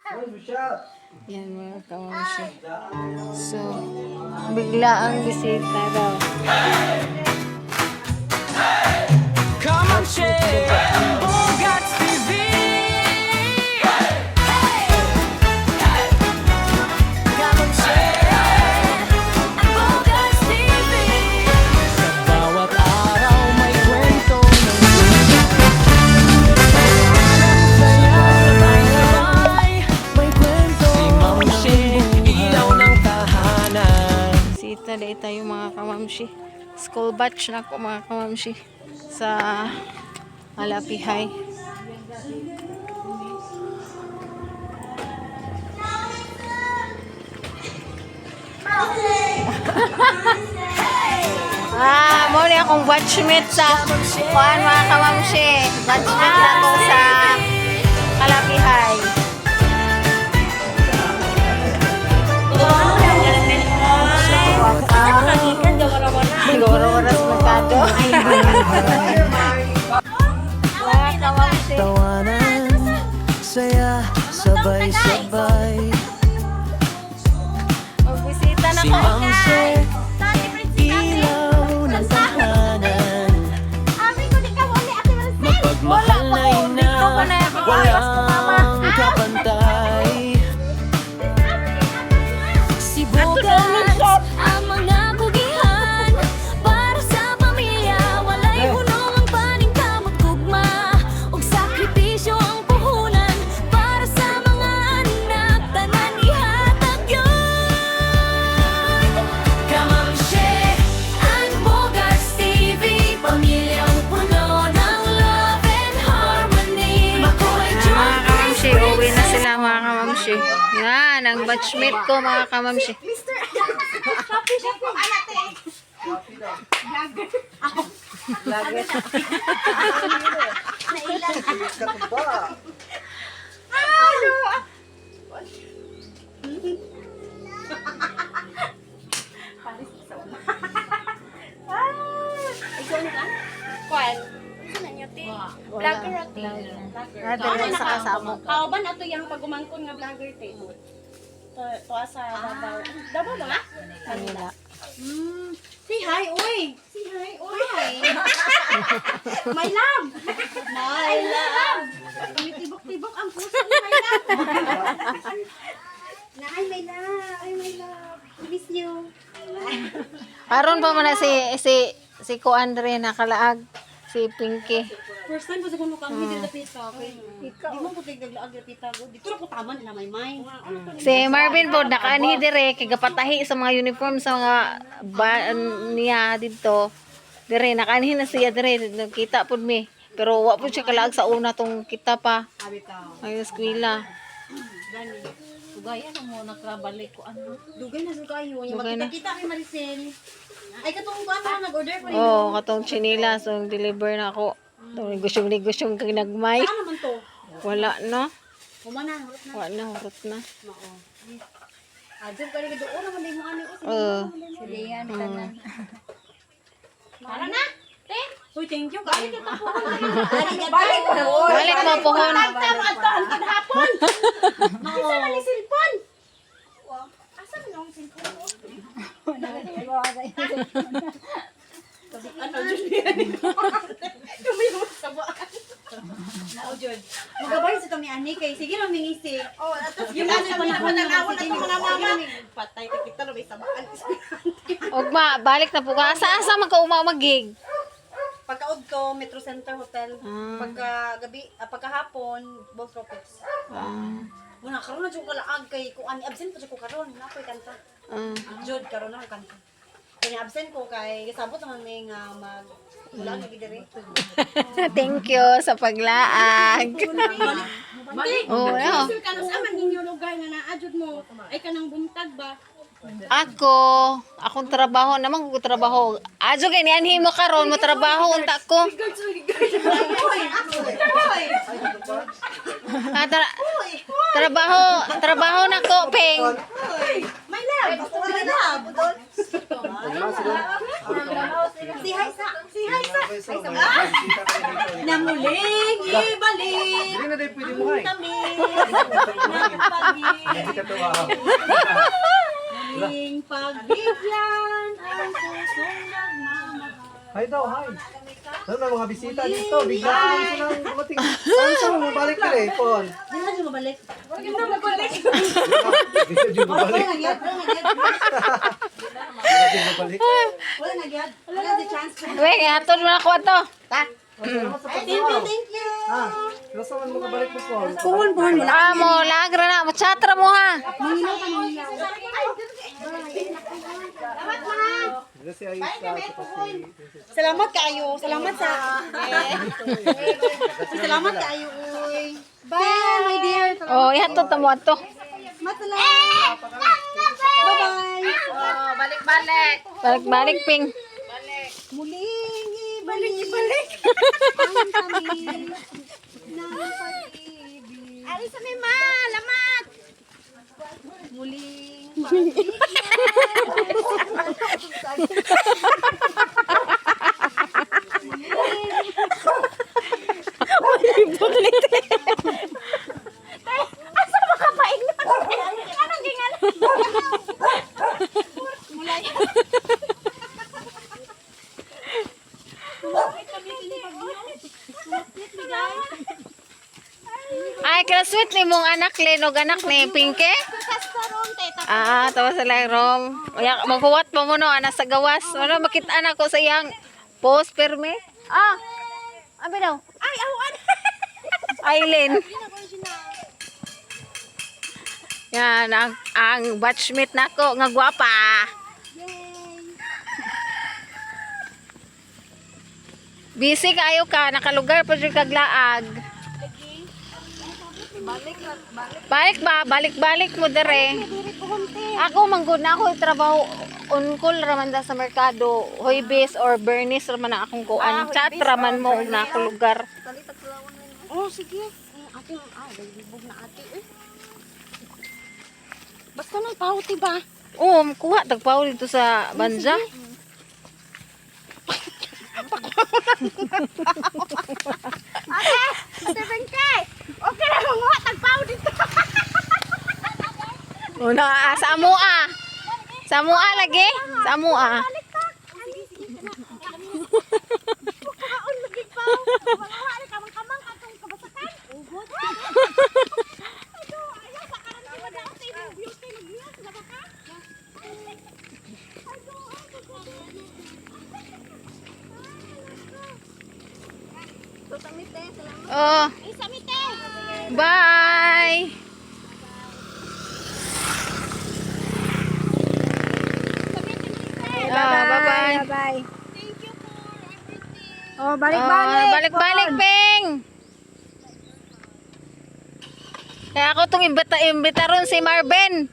Yan mga kamamshi. So, bigla ang bisita daw. Come on, share Bogarts TV. Come on, share Bogarts TV. Sa bawat araw may kwento ng saya. May kwento si Ma'am Shea, ilaw ng tahanan. Bisita day tayo mga kamamshi. School batch na ako mga kamamshi. Sa Malapihay. Muna akong batchmate sa kuhaan mga kamamshi. Batchmate na ako sa Malapihay. Gawara-wara sa merkado. Mga kamamshi. Tawanan, saya, sabay-sabay. Magbisita na Si ko. Ma'am Shea, ilaw ng tahanan. Mapagmahal na ina, walang kapantay. Si Bogarts, ang mga bugihan. Para sa pamilya, walay hunong ang paningkamot gugma. Ug sakripisyo ang puhunan. Para sa mga anak, tanan ihatag yun. Kamang Shea, ang Bogarts TV. Pamilyang puno ng love and harmony. Makoy Mga kamamshi, uwi na sila mga kamamshi. Yan, ang batchmate ko mga kamamshi. Vlogger ate. Nadali sa kasama ko. Kauban ato yang pagumangkon nga vlogger te. To asa Davao. Davao ba nga? Kanila. Say hi, oy. Say hi, oy. My love. My love. Tumitibok-tibok ang puso ni my love. Nay, my love. Ay, my love. I miss you. Aron pa man na si Ko Andre nakalaag. Si Pinky. First time ko sa kuno kang hindi dapita. Di mo ko tigdaglaag dapita go. Dito ra ko taman na may may. Si Marvin po nakaanhi dire kay gapatahi sa mga uniform sa mga niya dito. Dire nakaanhi na siya dire nakita pud mi. Pero wa pud siya kalaag sa una tong kita pa. Ay eskwela. Sugayan mo nakabalik ko ano. Dugay na sugayo. Dugay na. Makita-kita kay Maricel. Ay katong ko ano nag-order ko Oh, katong chinila so deliver na ako. Tong gusyong kag nagmay. Ano man to? Wala no. Humana, hurot na. Wala na hurot na. Oo. Adjud ka rin doon naman din mo ano. Oh. Yan tanan. Para na. Te. Uy, thank you. Balik kita po. Balik ko. Balik mo pohon. Tama ato ang hapon. Isa na ni cellphone. Asa man ang cellphone? Ano dyan yan? Tumiyo sa baan. Nao dyan. Magabay sa kami ani kay sige lang mingisi. Oh, atos yung ano pa na nang-awon ato mga mama. Patay ka kita may sabaan. Ugma, balik na po ka. Asa man ka umamagig? Pagkaod ko Metro Center Hotel. Ah. Pagkagabi, pagkahapon Both Tropics. Muna karon na jud kalaag kay ko ani absent pa jud ko karon. Nakoy kanta. Jud karon na ko kanta. Kaya absent ko kay kasabot naman may nga mag wala nga gidere. Thank you sa paglaag. Oh, yeah. Sir ka sa man ninyo lugar nga naadjud mo. Ay kanang bumtag ba? Akong trabaho naman ko trabaho. Ajo kay nianhi mo karon mo trabaho unta ko. Trabaho na ko peng. My love. Sige na, budol. Paglaw sila. Si Haisa. Namuling ibalik. Hindi na din pwede mo hay. Kami ng pag-ibig. Hindi ka tuwa. Muling pagbigyan ang pusong nagmamahal. Hi daw, hi. Ano na mga bisita dito? Biglaan silang dumating. Saan sa mo mabalik ka eh, Paul? Di na siya mabalik. Hindi na din Wala mabalik. nagyad. Hindi na din mabalik. Wala nagyad. Wala the chance. Wait, hatod mo na ko to. Thank you. Ah, nasa man mo kabalik mo, Paul? Puhon mo na. Ah, mo, lagra na. Machatra mo ha. Hindi si Aisha, tapos si... Salamat kayo. Salamat sa... Salamat kayo, uy. Bye, my dear. Oh, ihatod ta mo ato. Salamat. Bye-bye. Balik-balik. Balik-balik, Ping. Muling ibalik. Ang kami ng pag-ibig. Alis sa ma, lamat. Muling pag-ibig. Ay, sweet ni mong anak, Lenog anak ni Pinke. Ah, tawa sa lang, Rom. Maghuwat pa mo no, anak sa gawas. Ano, makita na ko sa iyang post, perme. Ah, abi daw. Ay, awan. Aileen. Yan, ang batchmate nako nga gwapa. Busy kayo ka, nakalugar pa dyan kaglaag. Balik mo dere. Ako manggod na ako trabaho on-call raman da sa merkado, Hoybes or Bernice raman na akong kuan. Chat raman mo na ako lugar. Oh, sige. Ate, libog na ate. Basta may pauti ba? Oo, kuha tagpaw dito sa Banja. Ate Bengke! Okay na mo, tagpaw dito. Una, sa Amua. Sa Amua lagi. Sa Amua. Kaon lagi pa. Mga ari kamang-kamang atong kabasakan. Ugod. Ayo, sa karan ko na ako sa imong beauty mag-view sa baka. Oh, Isamite. bye. Bye-bye. Bye. Oh, Balik-balik, Peng. Kaya ako itong imbita ron si Marvin.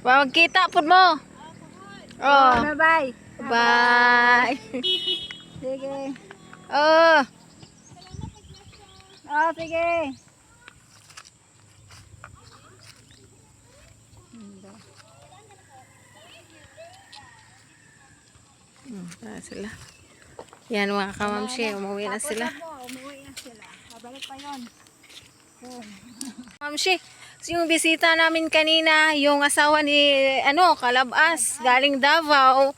Magkita po mo. Oh, Bye-bye. bye. Sige. Oh. Oh, sige. Sila. Yan mga kamamshi, umuwi na sila. Umuwi na sila. Babalik pa yun. Kamamshi, yung bisita namin kanina, yung asawa ni Kalabas, galing Davao.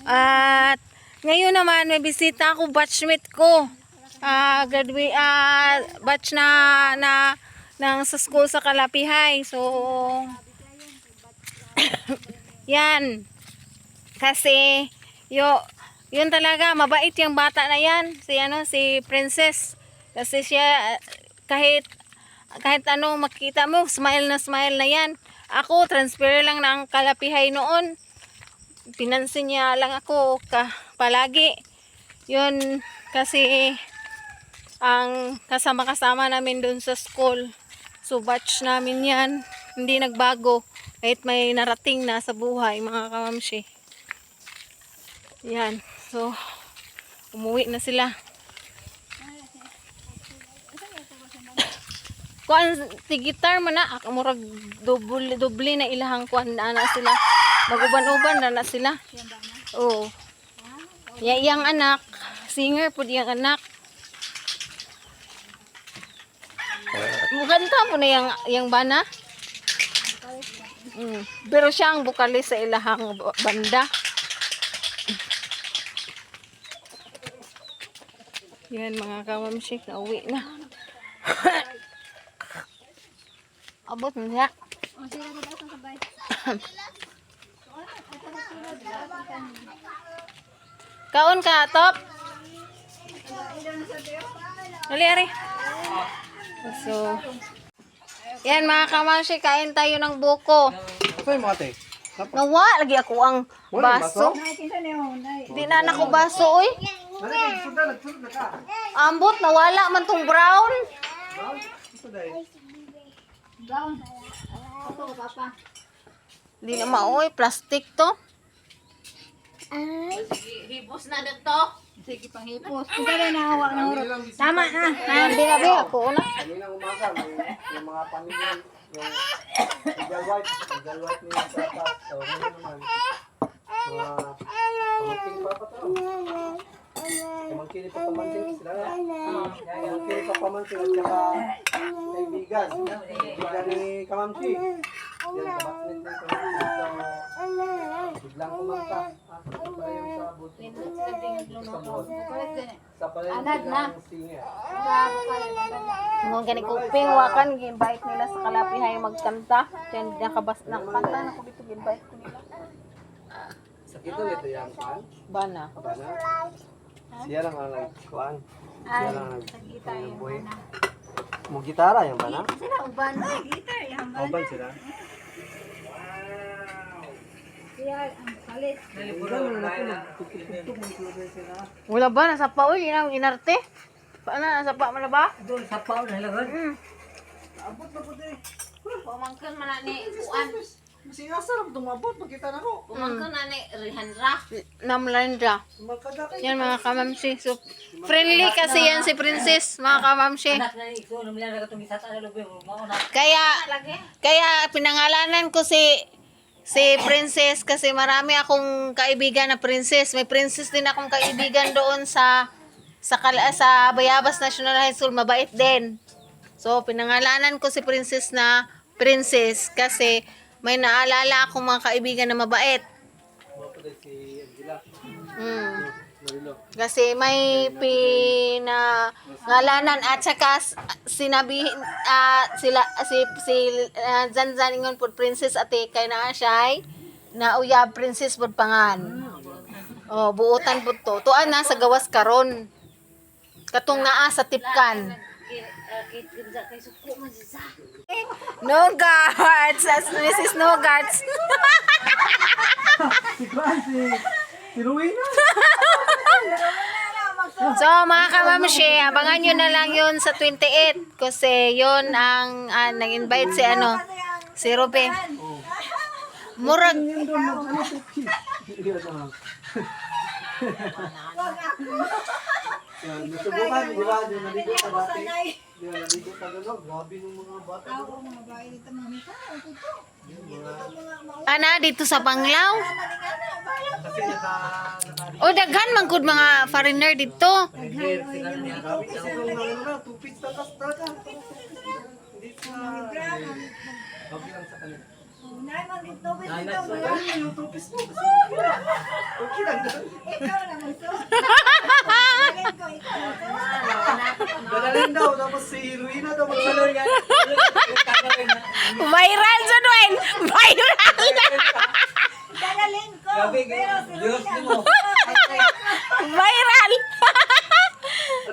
At ngayon naman may bisita ako, batchmate ko. Batch na sa school sa Kalapihay. So yan. Kasi yun talaga, mabait yung bata na yan, si Princess. Kasi siya kahit makita mo, smile na yan. Ako, transfer lang ng Kalapihay noon. Pinansin niya lang ako palagi. Yun, kasi ang kasama namin dun sa school. So, batch namin yan. Hindi nagbago. Kahit may narating na sa buhay, mga kamamshi. Yan. So, umuwi na sila. kuan tigitar man na murag doble na ilahang kuan na sila. Maguban-uban na sila. Oo. Yang anak, singer pud yang anak. Muganta mo na yang bana. Pero siya ang bukalis sa ilahang banda. Yan mga kamamsik, nauwi na. Abot mo niya. Kaon ka, Top? Dali, Ari. So, yan mga kamamsik, kain tayo ng buko. Ito yung mga te. Nawa, lagi ako ang baso. Di na anak ko baso, oy. Nagsunod na ka. Ambot, nawala man tong brown. Ito dahil. Di na maoy, plastic to. Hibos na dito. Sige, panghipos. Kung ka na nahawa ng urot. Tama na. Hindi na ba ako na. Kaninang umaga, yung mga pamilya, yung legal white ni yung tata. So, ngayon naman, mga pamangkin pa pa to. Pamangkin pa pamangkin sila. Pamangkin pa pamangkin at saka kaibigan. Kaibigan ni Kamamsi. Yan, kabatid ni Kamamsi. So, biglang kumanta. Ito pala yung sabot. Sa pala yung biglang singer. Mga gani kuping, wakan, gi-invite nila sa Kalapihay magkanta. Then, nakabas na kanta na ko dito, gi-invite ko nila. Sakit ulit yan, Juan. Bana. Bana. Siya lang ang nag-kuan. Siya lang ang nag-buhay. Mo gitara yan ba na? Sila, uban. Ay, gitar. Yan ba? Oban sila. Siya, ang palit. Wala ba? Nasa pa, uy, inarte? Paano, nasa pa mo na ba? Doon sa pao na hilagan. Pumangkin man na ni Kuan. Sinasarap tumabot, magkita na ko. Pumangkin na ni Rihanra. Namlandra. Magkagakay. Yan mga kamamsi. So, friendly kasi yan si Princess, mga kamamsi. Kaya pinangalanan ko si Princess kasi marami akong kaibigan na Princess. May Princess din akong kaibigan doon sa Bayabas National High School, mabait din. So pinangalanan ko si Princess na Princess kasi may naalala akong mga kaibigan na mabait. Si Angela. Marilo. Kasi may pinangalanan at saka sinabi si Zanzan ingon pud Princess ate kay naa siya na uyab Princess pud pangan. Oh, buotan pud to. Tuan na sa gawas karon. Katong naa sa tipkan. No guards, as Mrs. No guards. Si Juan, si Rowena. So mga kamamshi, abangan nyo na lang yun sa 28 kasi yun ang nag-invite si Ruby. Murag Nasubukan, di ba? Di naligo ka dati. Di ba naligo ka gano'n? Grabe nung mga bata. dito sa Banglaw. Kasi O daghan man gud mga foreigner dito. grabe kasi nung tupis na kastada. Hindi sa... Grabe lang sa kanila. Ay, yung tupis mo. Okay lang doon. Dadalhin daw, tapos si Rowena daw magsalo yan. Viral sa Dwayne. Viral. Dadalhin ko. Pero si Rowena. Viral.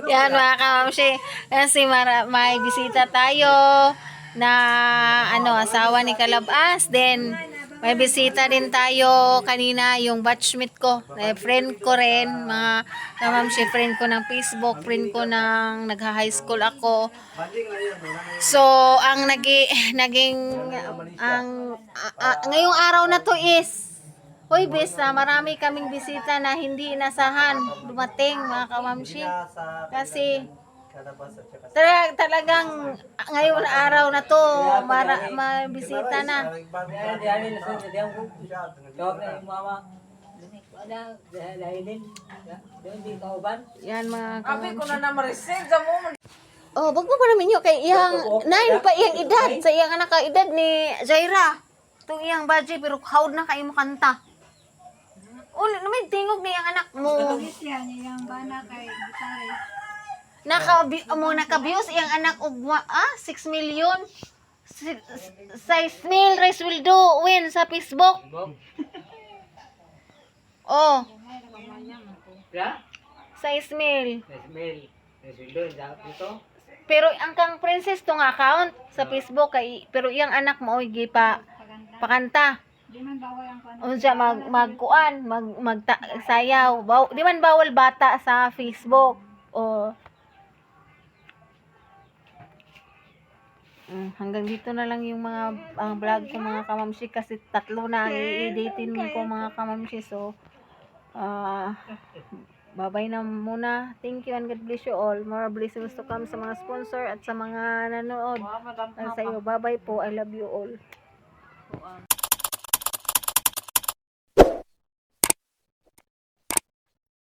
Yan mga kamamshi. Kasi may bisita tayo na asawa ni Kalabas. Then may bisita din tayo kanina yung batchmate ko. Friend ko rin, mga kamamshi, friend ko ng Facebook, friend ko ng nagha-high school ako. So, ang ngayong araw na to is hoy, bes, marami kaming bisita na hindi inasahan dumating, mga kamamshi. Kasi kalabas at saka Talagang ngayon araw na to, mabisita na. Yan mga Abi ko na na-receive sa mo. Oh, wag mo pa namin yun kay iyang nine pa iyang edad sa iyang anak ka edad ni Jaira. Itong iyang budget pero hawd na kayo mo kanta. Uli naman tingog ni iyang anak mo. Naka-views iyang anak og 6 million. 6 mil Rice will do win sa Facebook. Oh, Ya? 6 mil. Ismail. Ismail dito. Pero ang kang princess tong account sa Facebook kay pero iyang anak mo oy gipa pakanta. Di man bawal ang unsa magkuan, sayaw. Di man bawal bata sa Facebook. O hanggang dito na lang yung mga vlog ko mga kamamshi kasi 3 na ang i-editin ko mga kamamshi. So bye-bye na muna. Thank you and God bless you all. More blessings to come sa mga sponsor at sa mga nanood. Sa iyo, bye-bye po. I love you all.